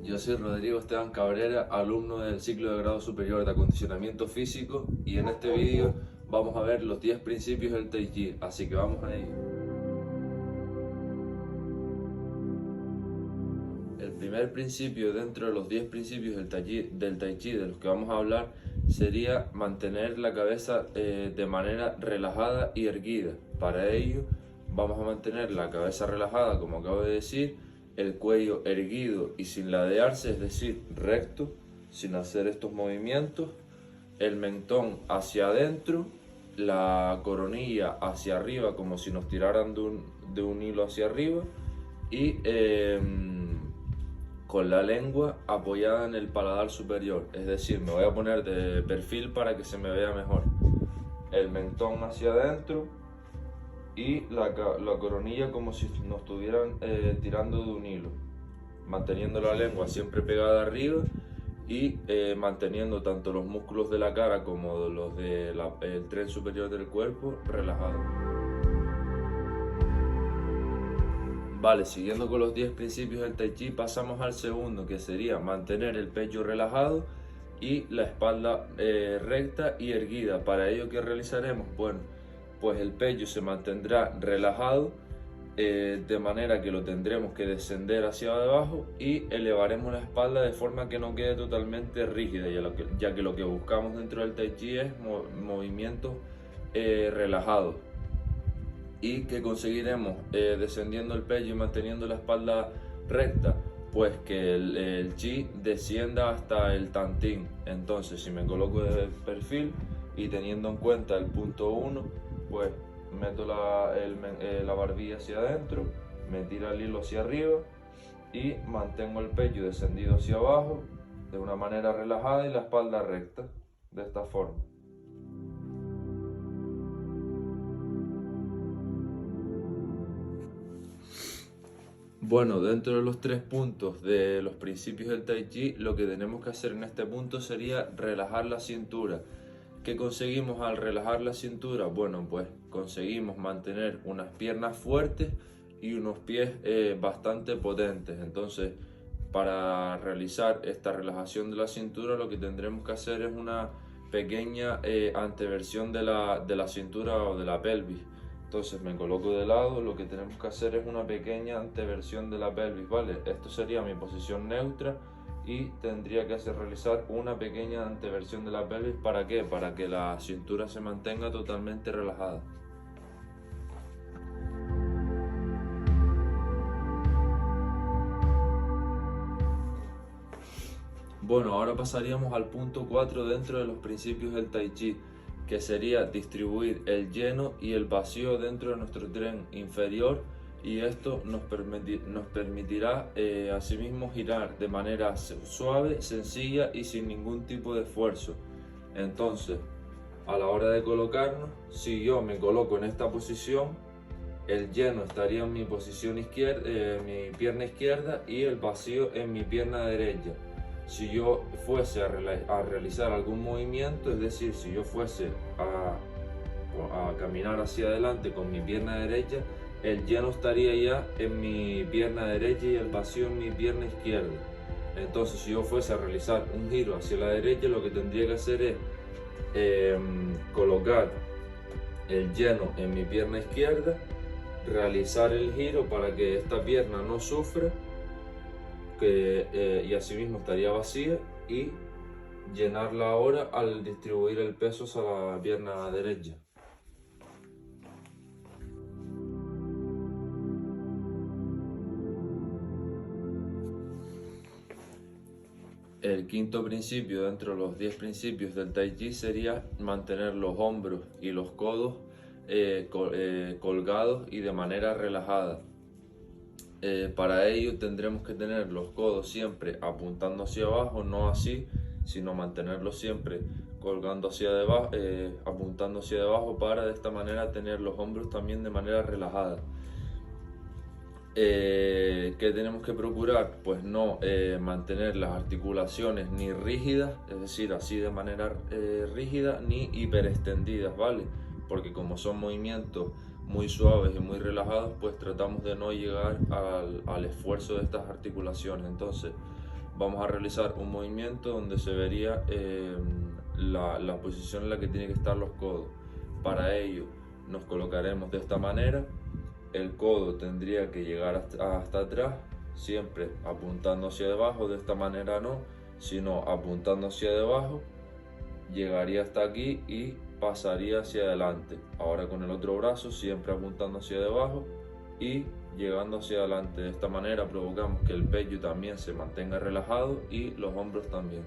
Yo soy Rodrigo Esteban Cabrera, alumno del ciclo de grado superior de acondicionamiento físico, y en este vídeo vamos a ver los 10 principios del Tai Chi, así que vamos a ello. El primer principio dentro de los 10 principios del Tai Chi de los que vamos a hablar sería mantener la cabeza de manera relajada y erguida. Para ello vamos a mantener la cabeza relajada, como acabo de decir, el cuello erguido y sin ladearse, es decir, recto, sin hacer estos movimientos, el mentón hacia adentro, la coronilla hacia arriba como si nos tiraran de un hilo hacia arriba, y con la lengua apoyada en el paladar superior, es decir, me voy a poner de perfil para que se me vea mejor. El mentón hacia adentro y la coronilla como si nos estuvieran tirando de un hilo, manteniendo la lengua siempre pegada arriba y manteniendo tanto los músculos de la cara como los del tren superior del cuerpo relajados. Vale, siguiendo con los 10 principios del Tai Chi, pasamos al segundo, que sería mantener el pecho relajado y la espalda recta y erguida. Para ello, ¿qué realizaremos? Bueno, pues el pecho se mantendrá relajado, de manera que lo tendremos que descender hacia abajo, y elevaremos la espalda de forma que no quede totalmente rígida, ya que lo que buscamos dentro del Tai Chi es movimientos relajados. ¿Y que conseguiremos descendiendo el pecho y manteniendo la espalda recta? Pues que el chi descienda hasta el tantín. Entonces, si me coloco de perfil y teniendo en cuenta el punto 1, pues meto la barbilla hacia adentro, me tira el hilo hacia arriba y mantengo el pecho descendido hacia abajo de una manera relajada y la espalda recta, de esta forma. Bueno, dentro de los 3 puntos de los principios del Tai Chi, lo que tenemos que hacer en este punto sería relajar la cintura. ¿Qué conseguimos al relajar la cintura? Bueno, pues conseguimos mantener unas piernas fuertes y unos pies bastante potentes. Entonces, para realizar esta relajación de la cintura, lo que tendremos que hacer es una pequeña anteversión de la cintura o de la pelvis. Entonces me coloco de lado, lo que tenemos que hacer es una pequeña anteversión de la pelvis, ¿vale? Esto sería mi posición neutra y tendría que realizar una pequeña anteversión de la pelvis. ¿Para qué? Para que la cintura se mantenga totalmente relajada. Bueno, ahora pasaríamos al punto 4 dentro de los principios del Tai Chi, que sería distribuir el lleno y el vacío dentro de nuestro tren inferior, y esto nos permitirá asimismo girar de manera suave, sencilla y sin ningún tipo de esfuerzo. Entonces, a la hora de colocarnos, si yo me coloco en esta posición, el lleno estaría en mi posición izquierda, mi pierna izquierda, y el vacío en mi pierna derecha. Si yo fuese a realizar algún movimiento, es decir, si yo fuese a caminar hacia adelante con mi pierna derecha, el lleno estaría ya en mi pierna derecha y el vacío en mi pierna izquierda. Entonces, si yo fuese a realizar un giro hacia la derecha, lo que tendría que hacer es colocar el lleno en mi pierna izquierda, realizar el giro para que esta pierna no sufra, y asimismo estaría vacía, y llenarla ahora al distribuir el peso hacia la pierna derecha. El quinto principio dentro de los 10 principios del Tai Chi sería mantener los hombros y los codos colgados y de manera relajada. Para ello tendremos que tener los codos siempre apuntando hacia abajo, no así, sino mantenerlos siempre colgando hacia debajo, apuntando hacia debajo, para de esta manera tener los hombros también de manera relajada. ¿Qué tenemos que procurar? Pues no mantener las articulaciones ni rígidas, es decir, así de manera rígida, ni hiperextendidas, ¿vale? Porque como son movimientos muy suaves y muy relajados, pues tratamos de no llegar al esfuerzo de estas articulaciones. Entonces vamos a realizar un movimiento donde se vería la posición en la que tienen que estar los codos. Para ello nos colocaremos de esta manera, el codo tendría que llegar hasta atrás, siempre apuntando hacia debajo. De esta manera no, sino apuntando hacia debajo, llegaría hasta aquí y pasaría hacia adelante. Ahora con el otro brazo siempre apuntando hacia debajo y llegando hacia adelante. De esta manera provocamos que el pecho también se mantenga relajado y los hombros también.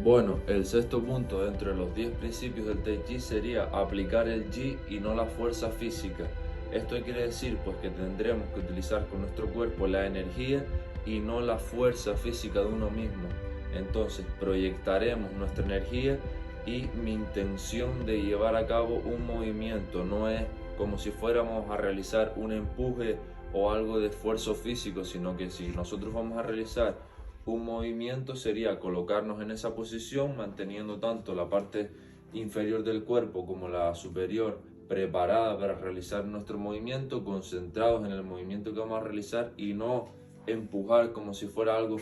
Bueno, el sexto punto dentro de los 10 principios del Tai Chi sería aplicar el Ji y no la fuerza física. Esto quiere decir pues que tendremos que utilizar con nuestro cuerpo la energía y no la fuerza física de uno mismo. Entonces proyectaremos nuestra energía y mi intención de llevar a cabo un movimiento no es como si fuéramos a realizar un empuje o algo de esfuerzo físico, sino que si nosotros vamos a realizar un movimiento sería colocarnos en esa posición manteniendo tanto la parte inferior del cuerpo como la superior preparada para realizar nuestro movimiento, concentrados en el movimiento que vamos a realizar y no empujar como si fuera algo,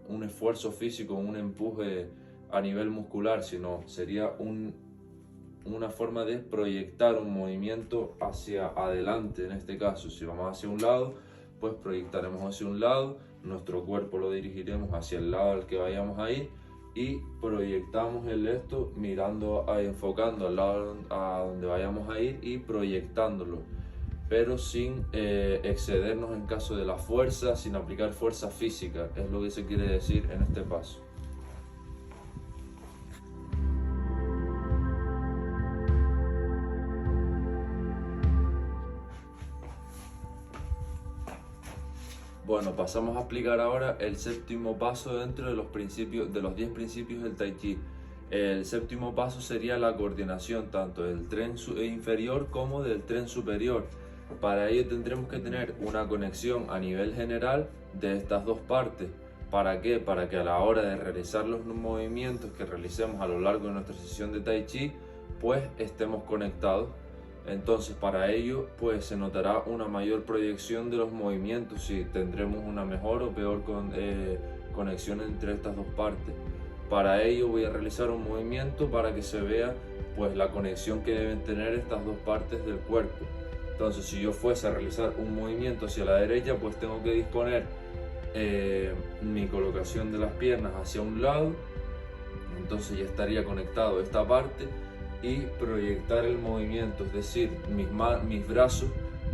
un esfuerzo físico, un empuje a nivel muscular, sino sería una forma de proyectar un movimiento hacia adelante. En este caso, si vamos hacia un lado, pues proyectaremos hacia un lado, nuestro cuerpo lo dirigiremos hacia el lado al que vayamos a ir y proyectamos esto mirando, enfocando al lado a donde vayamos a ir y proyectándolo, pero sin excedernos en caso de la fuerza, sin aplicar fuerza física, es lo que se quiere decir en este paso. Bueno, pasamos a explicar ahora el séptimo paso dentro de los principios, de los 10 principios del Tai Chi. El séptimo paso sería la coordinación tanto del tren inferior como del tren superior. Para ello tendremos que tener una conexión a nivel general de estas dos partes. ¿Para qué? Para que a la hora de realizar los movimientos que realicemos a lo largo de nuestra sesión de Tai Chi, pues estemos conectados. Entonces para ello pues se notará una mayor proyección de los movimientos y tendremos una mejor o peor conexión entre estas dos partes. Para ello voy a realizar un movimiento para que se vea pues la conexión que deben tener estas dos partes del cuerpo. Entonces si yo fuese a realizar un movimiento hacia la derecha, pues tengo que disponer mi colocación de las piernas hacia un lado, entonces ya estaría conectado esta parte y proyectar el movimiento, es decir, mis brazos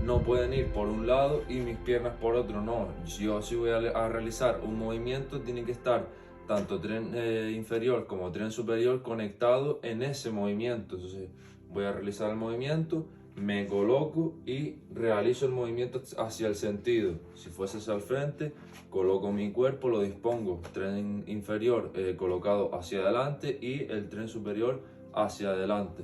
no pueden ir por un lado y mis piernas por otro, no. Yo si voy a realizar un movimiento tiene que estar tanto tren inferior como tren superior conectado en ese movimiento. Entonces voy a realizar el movimiento, me coloco y realizo el movimiento hacia el sentido. Si fuese hacia el frente, coloco mi cuerpo, lo dispongo, tren inferior colocado hacia adelante y el tren superior hacia adelante.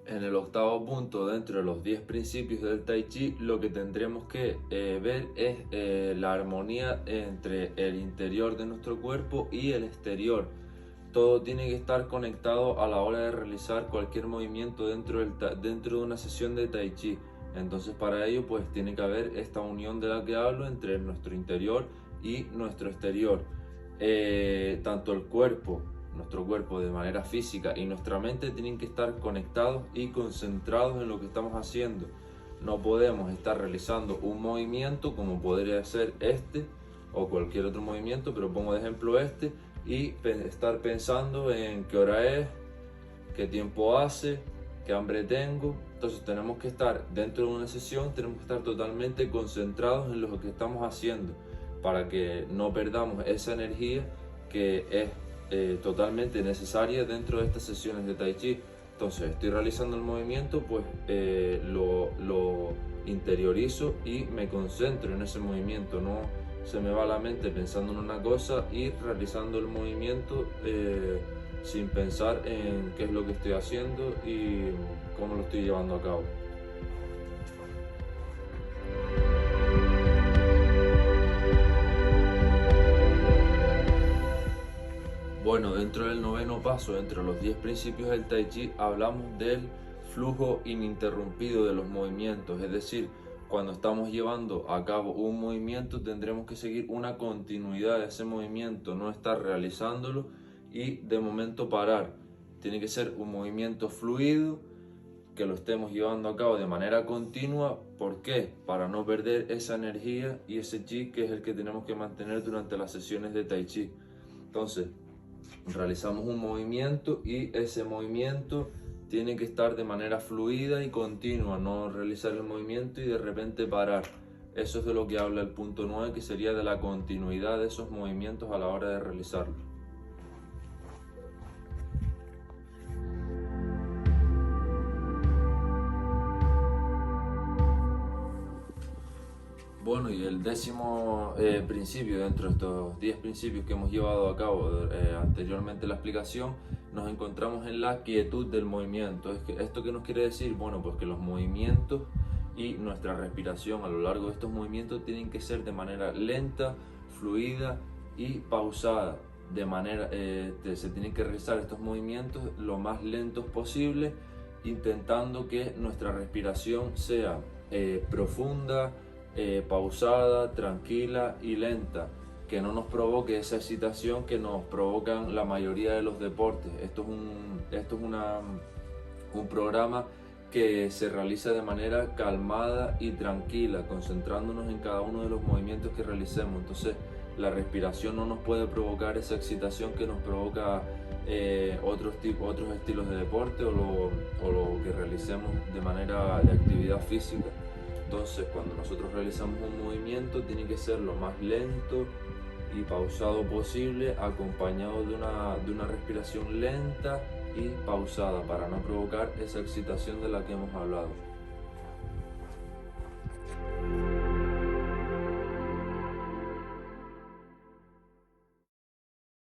En el octavo punto, dentro de los 10 principios del Tai Chi, lo que tendremos que ver es la armonía entre el interior de nuestro cuerpo y el exterior. Todo tiene que estar conectado a la hora de realizar cualquier movimiento dentro de una sesión de Tai Chi. Entonces para ello pues tiene que haber esta unión de la que hablo entre nuestro interior y nuestro exterior. Tanto el cuerpo, nuestro cuerpo de manera física y nuestra mente tienen que estar conectados y concentrados en lo que estamos haciendo. No podemos estar realizando un movimiento como podría ser este o cualquier otro movimiento, pero pongo de ejemplo este, y estar pensando en qué hora es, qué tiempo hace, qué hambre tengo. Entonces tenemos que estar dentro de una sesión, tenemos que estar totalmente concentrados en lo que estamos haciendo para que no perdamos esa energía que es totalmente necesaria dentro de estas sesiones de Tai Chi. Entonces estoy realizando el movimiento, pues lo interiorizo y me concentro en ese movimiento, no se me va la mente pensando en una cosa y realizando el movimiento sin pensar en qué es lo que estoy haciendo y cómo lo estoy llevando a cabo. Bueno, dentro del noveno paso, entre los 10 principios del Tai Chi, hablamos del flujo ininterrumpido de los movimientos, es decir, cuando estamos llevando a cabo un movimiento tendremos que seguir una continuidad de ese movimiento, no estar realizándolo y de momento parar. Tiene que ser un movimiento fluido, que lo estemos llevando a cabo de manera continua. ¿Por qué? Para no perder esa energía y ese chi que es el que tenemos que mantener durante las sesiones de Tai Chi. Entonces, realizamos un movimiento y ese movimiento tiene que estar de manera fluida y continua, no realizar el movimiento y de repente parar. Eso es de lo que habla el punto 9, que sería de la continuidad de esos movimientos a la hora de realizarlos. Bueno, y el décimo principio dentro de estos 10 principios que hemos llevado a cabo anteriormente en la explicación, nos encontramos en la quietud del movimiento. ¿Esto qué nos quiere decir? Bueno, pues que los movimientos y nuestra respiración a lo largo de estos movimientos tienen que ser de manera lenta, fluida y pausada. De manera, se tienen que realizar estos movimientos lo más lentos posible, intentando que nuestra respiración sea profunda, pausada, tranquila y lenta, que no nos provoque esa excitación que nos provocan la mayoría de los deportes. Esto es un programa que se realiza de manera calmada y tranquila, concentrándonos en cada uno de los movimientos que realicemos. Entonces, la respiración no nos puede provocar esa excitación que nos provoca otros estilos de deporte o lo que realicemos de manera de actividad física. Entonces, cuando nosotros realizamos un movimiento, tiene que ser lo más lento y pausado posible, acompañado de una respiración lenta y pausada para no provocar esa excitación de la que hemos hablado.